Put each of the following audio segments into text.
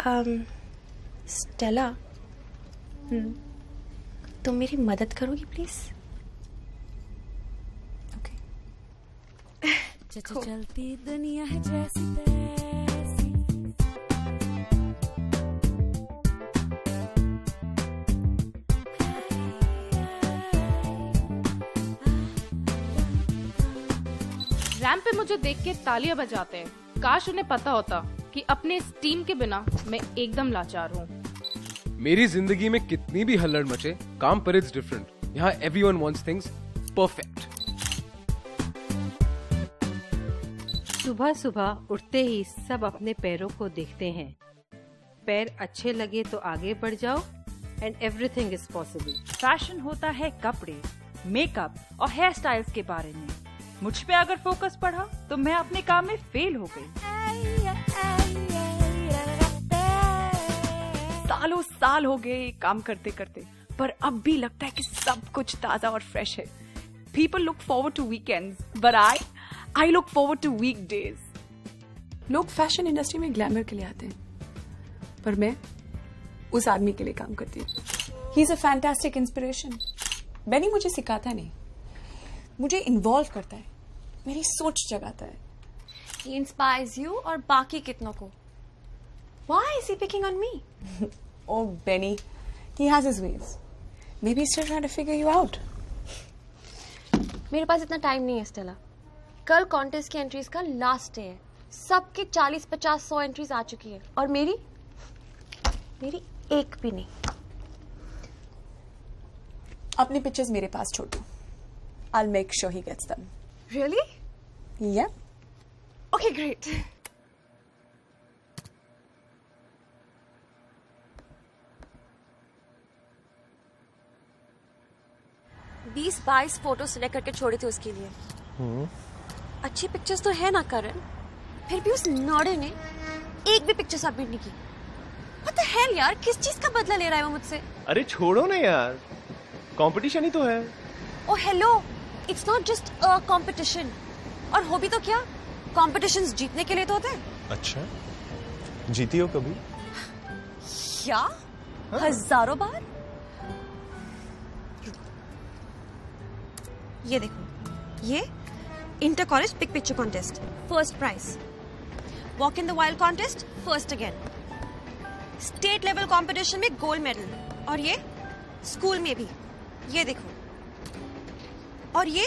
Stella, तुम मेरी मदद करोगी प्लीज? ओके। चलती दुनिया है जैसी तैसी। रैंप पे मुझे देख के तालियां बजाते हैं। काश उन्हें पता होता कि अपने इस टीम के बिना मैं एकदम लाचार हूँ। मेरी जिंदगी में कितनी भी हल्लड़ मचे, काम पर इट्स डिफरेंट। यहाँ एवरीवन वांट्स थिंग्स परफेक्ट। सुबह सुबह उठते ही सब अपने पैरों को देखते हैं। पैर अच्छे लगे तो आगे बढ़ जाओ and everything is possible. Fashion होता है कपड़े, मेकअप और हेयर स्टाइल्स के बारे में। मुझ पे अगर फोकस पड़ा तो मैं अपने काम में फेल हो गई। सालों साल हो गए काम करते करते, पर अब भी लगता है कि सब कुछ ताजा और फ्रेश है। People look forward to weekends, but I look forward to weekdays. लोग फैशन इंडस्ट्री में ग्लैमर के लिए आते हैं, पर मैं उस आदमी के लिए काम करती हूँ। He is a fantastic inspiration. Beni मुझे सिखाता नहीं, मुझे इन्वॉल्व करता है, मेरी सोच जगाता है। He inspires you और बाकी कितनों को। Why is he picking on me? Oh, Benny, he has his ways. Maybe he's still trying to figure you out. मेरे पास इतना टाइम नहीं है स्टेला। कल कॉन्टेस्ट की एंट्रीज का लास्ट डे है। सबके 40, 50, 100 एंट्रीज आ चुकी है और मेरी एक भी नहीं। अपनी पिक्चर्स मेरे पास छोड़ दो। I'll make sure he gets them. Really? Yeah. Okay, great. बीस 22 फोटो सिलेक्ट करके छोड़ी थी उसके लिए। अच्छी पिक्चर्स तो है ना करण, फिर भी उस नौड़े ने एक भी पिक्चर सबमिट नहीं की। What the hell यार, किस चीज का बदला ले रहा है वो मुझसे? अरे छोड़ो ना यार, कंपटीशन ही तो है। Oh hello, it's not just a competition. और हो भी तो क्या, कॉम्पिटिशन्स जीतने के लिए तो होते हैं। अच्छा, जीती हो कभी? क्या? हजारों बार। ये देखो, ये inter college pic picture contest first prize, walk in the wild contest first again, state level competition में गोल्ड मेडल, और ये स्कूल में भी। ये देखो, और ये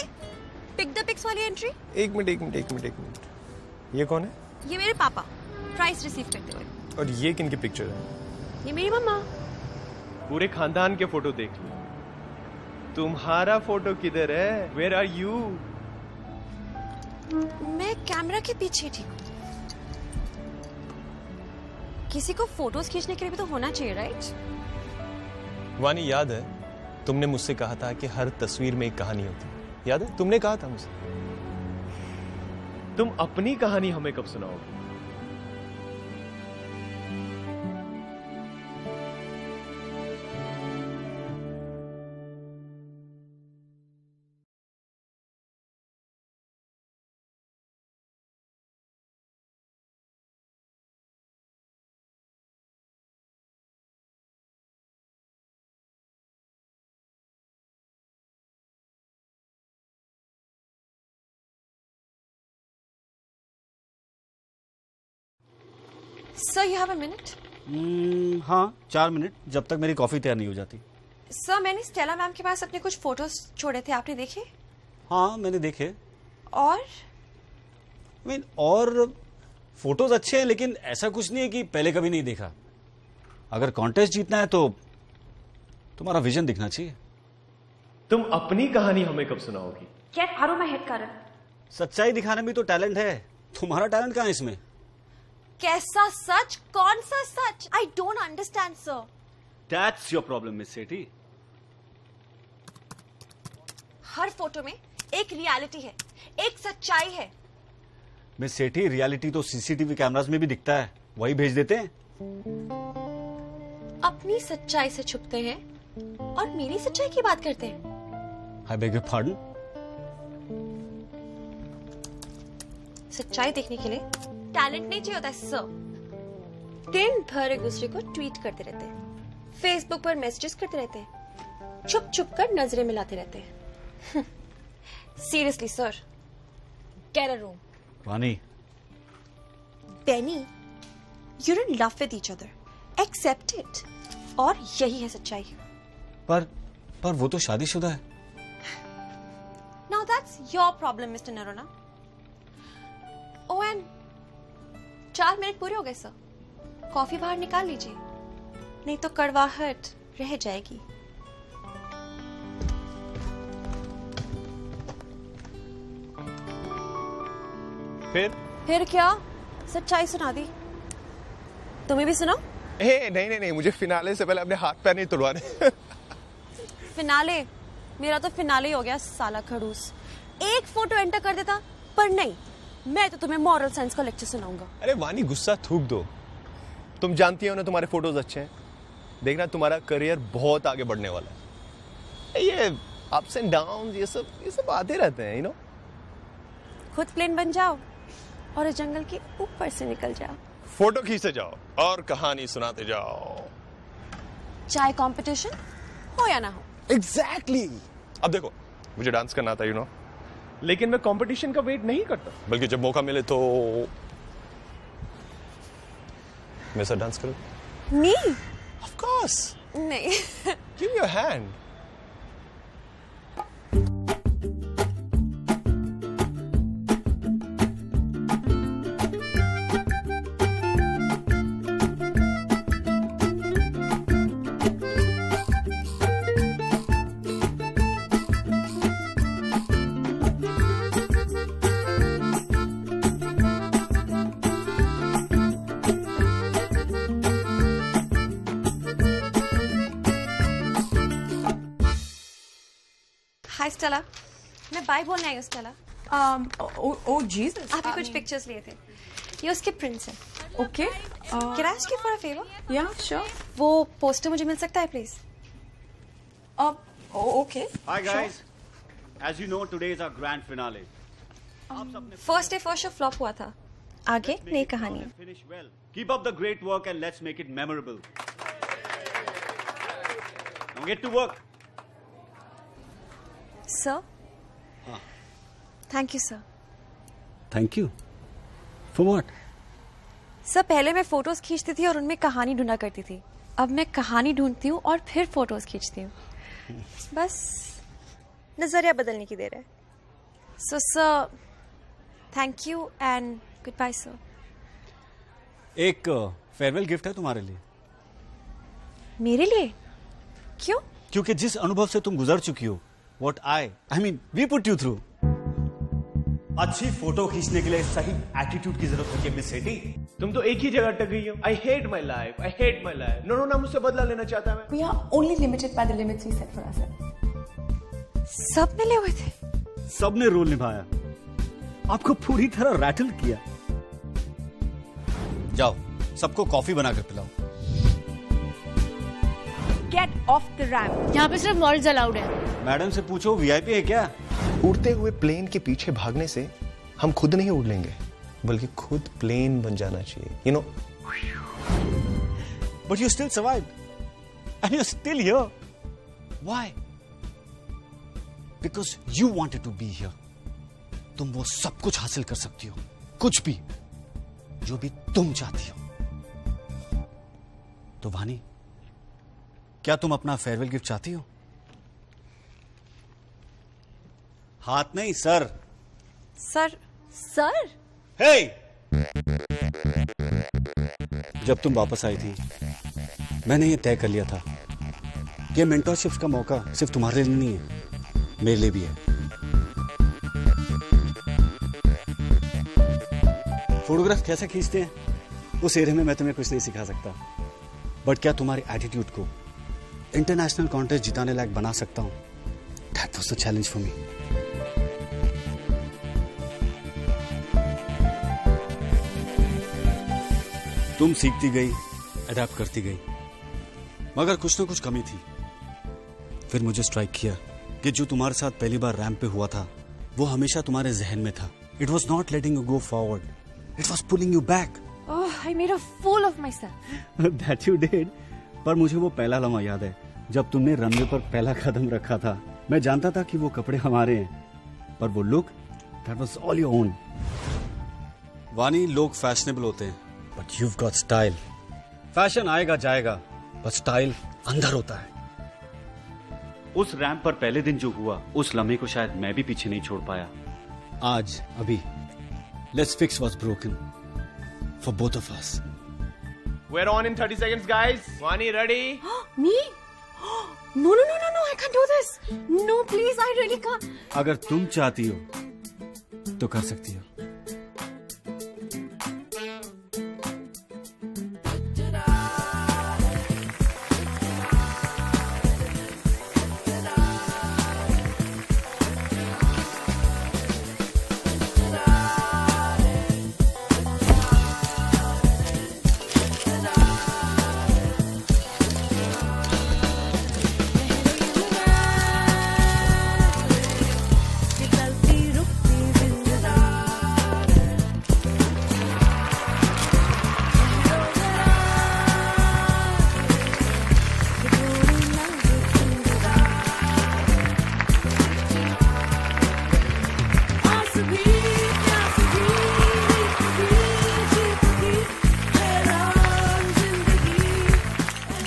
पिक द पिक्स वाली एंट्री। एक मिनट, ये कौन है? ये मेरे पापा प्राइज रिसीव करते हुए। और ये किनकी पिक्चर है? ये मेरी मम्मा। पूरे खानदान के फोटो देख लो, तुम्हारा फोटो किधर है? Where are you? मैं कैमरा के पीछे थी। किसी को फोटोज खींचने के लिए भी तो होना चाहिए, राइट? वानी, याद है तुमने मुझसे कहा था कि हर तस्वीर में एक कहानी होती है? याद है तुमने कहा था मुझसे? तुम अपनी कहानी हमें कब सुनाओगे? Sir, you have a minute? हाँ, 4 मिनट, जब तक मेरी कॉफी तैयार नहीं हो जाती। सर, मैंने स्टेला मैम के पास अपने कुछ फोटोज छोड़े थे, आपने देखे? हाँ, मैंने देखे। और और फोटोज अच्छे हैं, लेकिन ऐसा कुछ नहीं है कि पहले कभी नहीं देखा। अगर कॉन्टेस्ट जीतना है तो तुम्हारा विजन दिखना चाहिए। तुम अपनी कहानी हमें कब सुनाओगी? Get out of my head, Karan. सच्चाई दिखाने में तो टैलेंट है, तुम्हारा टैलेंट कहाँ है इसमें? कैसा सच? कौन सा सच? I don't understand, sir. That's your problem, Miss Sethi. Her photo में एक रियलिटी है, एक सच्चाई है। मिस सेठी, रियलिटी तो सीसीटीवी कैमरास में भी दिखता है, वही भेज देते हैं। अपनी सच्चाई से छुपते हैं और मेरी सच्चाई की बात करते हैं। I beg your pardon? सच्चाई देखने के लिए टैलेंट नहीं चाहिए होता है, सर। दिन भर एक दूसरे को ट्वीट करते रहते हैं, फेसबुक पर मैसेजेस करते रहते हैं, छुप छुप कर नजरें मिलाते रहते हैं। Seriously sir, get a room. वानी, Beni, you're in love with each other. Accept it. और यही है सच्चाई। पर वो तो शादीशुदा है। Now that's your problem, Mr. Narona. Oh, and 4 minute पूरे हो गए सर। कॉफी बाहर निकाल लीजिए, नहीं तो कड़वाहट रह जाएगी। फिर क्या? सच्चाई सुना दी। तुम्हें भी सुनाओ? नहीं, मुझे फिनाले से पहले अपने हाथ पैर नहीं तुड़वाने। फिनाले? मेरा तो फिनाले ही हो गया साला खड़ूस। एक फोटो एंटर कर देता, पर नहीं, मैं तो तुम्हें मॉरल साइंस का लेक्चर सुनाऊंगा। अरे वानी, गुस्सा थूक दो। तुम जानती हो ना तुम्हारे फोटोज अच्छे हैं। देखना तुम्हारा करियर बहुत आगे बढ़ने वाला है। ये अप्स एंड डाउन ये सब आते रहते हैं, यू नो। खुद प्लेन बन जाओ और इस जंगल के ऊपर से निकल जाओ। फोटो खींचते जाओ और कहानी सुनाते जाओ। चाहे कंपटीशन हो या ना हो। एग्जैक्टली। अब देखो, मुझे डांस करना आता, यू नो, लेकिन मैं कंपटीशन का वेट नहीं करता, बल्कि जब मौका मिले तो मेरे साथ डांस करो। नहीं, ऑफ कोर्स नहीं। Give your hand. Hi Stella, मैं बाय बोलने आई हूँ स्टेला। Oh Jesus. आपने कुछ पिक्चर्स लिए थे, ये उसके प्रिंट्स हैं। Okay. Can I ask you for a favor? Yeah, sure. वो पोस्टर मुझे मिल सकता है please? Okay. Hi guys. As you know, today is our grand finale. First day first show flop हुआ था, आगे नई कहानी। Finish well. Keep up the great work and let's make it memorable. Now get to work. Sir, thank you sir. Thank you for what? Sir, पहले मैं photos खींचती थी और उनमें कहानी ढूंढा करती थी, अब मैं कहानी ढूंढती हूँ और फिर फोटोज खींचती हूँ। बस नजरिया बदलने की देर है। So sir, thank you and goodbye sir. एक फेयरवेल गिफ्ट है तुम्हारे लिए। मेरे लिए? क्यों? क्योंकि जिस अनुभव से तुम गुजर चुकी हो, what I mean, we put you through. अच्छी फोटो खींचने के लिए सही एटीट्यूड की जरूरत होती है मिस सेठी। तुम तो एक ही जगह अटक गई हो। I hate my life. No, मुझसे बदला लेना चाहता मैं। We are only limited by the limits we set for ourselves. सब मिले हुए थे। सबने रोल निभाया, आपको पूरी तरह रैटल किया। जाओ, सबको कॉफी बनाकर पिलाओ। Get off the ramp. यहाँ पे सिर्फ मॉडल्स अलाउड है। मैडम से पूछो वीआईपी है क्या? उड़ते हुए प्लेन के पीछे भागने से हम खुद नहीं उड़ लेंगे, बल्कि खुद प्लेन बन जाना चाहिए, you know. But you still survived. And you're still here. Why? Because you wanted to be here. तुम वो सब कुछ हासिल कर सकती हो, कुछ भी, जो भी तुम चाहती हो। तो वानी, क्या तुम अपना फेयरवेल गिफ्ट चाहती हो? हाथ नहीं, सर। सर? हे! जब तुम वापस आई थी, मैंने ये तय कर लिया था कि मेंटरशिप का मौका सिर्फ तुम्हारे लिए नहीं है, मेरे लिए भी है। फोटोग्राफ कैसे खींचते हैं उस एरिया में मैं तुम्हें कुछ नहीं सिखा सकता, बट क्या तुम्हारे एटीट्यूड को इंटरनेशनल कॉन्टेस्ट जिताने लायक बना सकता हूं? That was the challenge for me. तुम सीखती गई, अडैप्ट करती गई, मगर कुछ ना कुछ कमी थी। फिर मुझे स्ट्राइक किया कि जो तुम्हारे साथ पहली बार रैंप पे हुआ था, वो हमेशा तुम्हारे जहन में था। It was not letting you go forward, it was pulling you back. I made a fool of myself. That you did. पर मुझे वो पहला लम्हा याद है जब तुमने रनवे पर पहला कदम रखा था। मैं जानता था कि वो कपड़े हमारे हैं, पर वो look, that was all your own. वानी, लोग फैशनेबल होते हैं, but you've got style. Fashion आएगा जाएगा, पर स्टाइल अंदर होता है। उस रैंप पर पहले दिन जो हुआ, उस लम्हे को शायद मैं भी पीछे नहीं छोड़ पाया। आज, अभी, let's fix what's broken for both of us. We're on in 30 seconds, guys. Vani, ready? Me? No, I can't do this. No, please, I really can't. अगर तुम चाहती हो, तो कर सकती हो।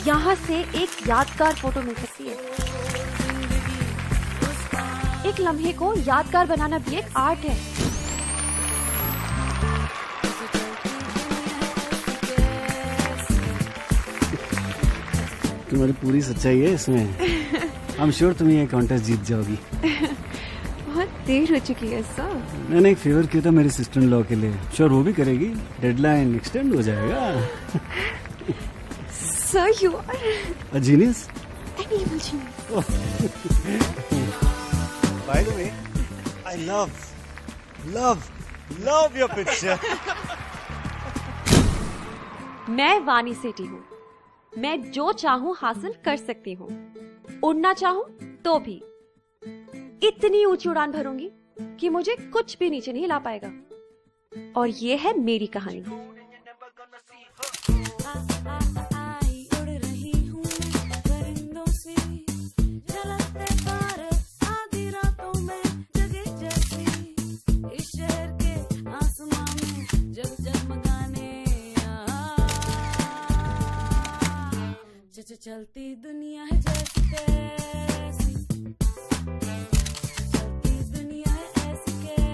यहाँ से एक यादगार फोटो मिल सकती है। एक लम्हे को यादगार बनाना भी एक आर्ट है। तुम्हारी पूरी सच्चाई है इसमें। I'm sure तुम ये कॉन्टेस्ट जीत जाओगी। बहुत देर हो चुकी है सर। मैंने एक फेवर किया था मेरी सिस्टर इन लॉ के लिए। श्योर वो भी करेगी। डेडलाइन एक्सटेंड हो जाएगा। Sir, you are A genius? an evil genius. By the way, I love your picture. मैं वानी सेठी हूँ। मैं जो चाहूँ हासिल कर सकती हूँ। उड़ना चाहूँ तो भी। इतनी ऊंची उड़ान भरूंगी कि मुझे कुछ भी नीचे नहीं ला पाएगा। और ये है मेरी कहानी। चलती दुनिया है जैसी तैसी, चलती दुनिया है ऐसी कैसी।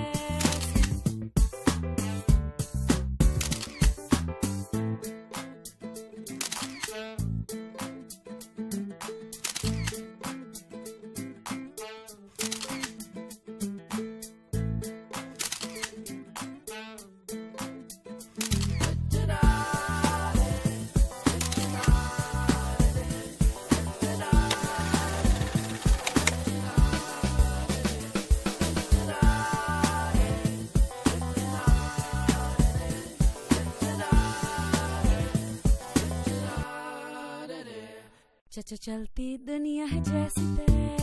चलती दुनिया है जैसी तैसी।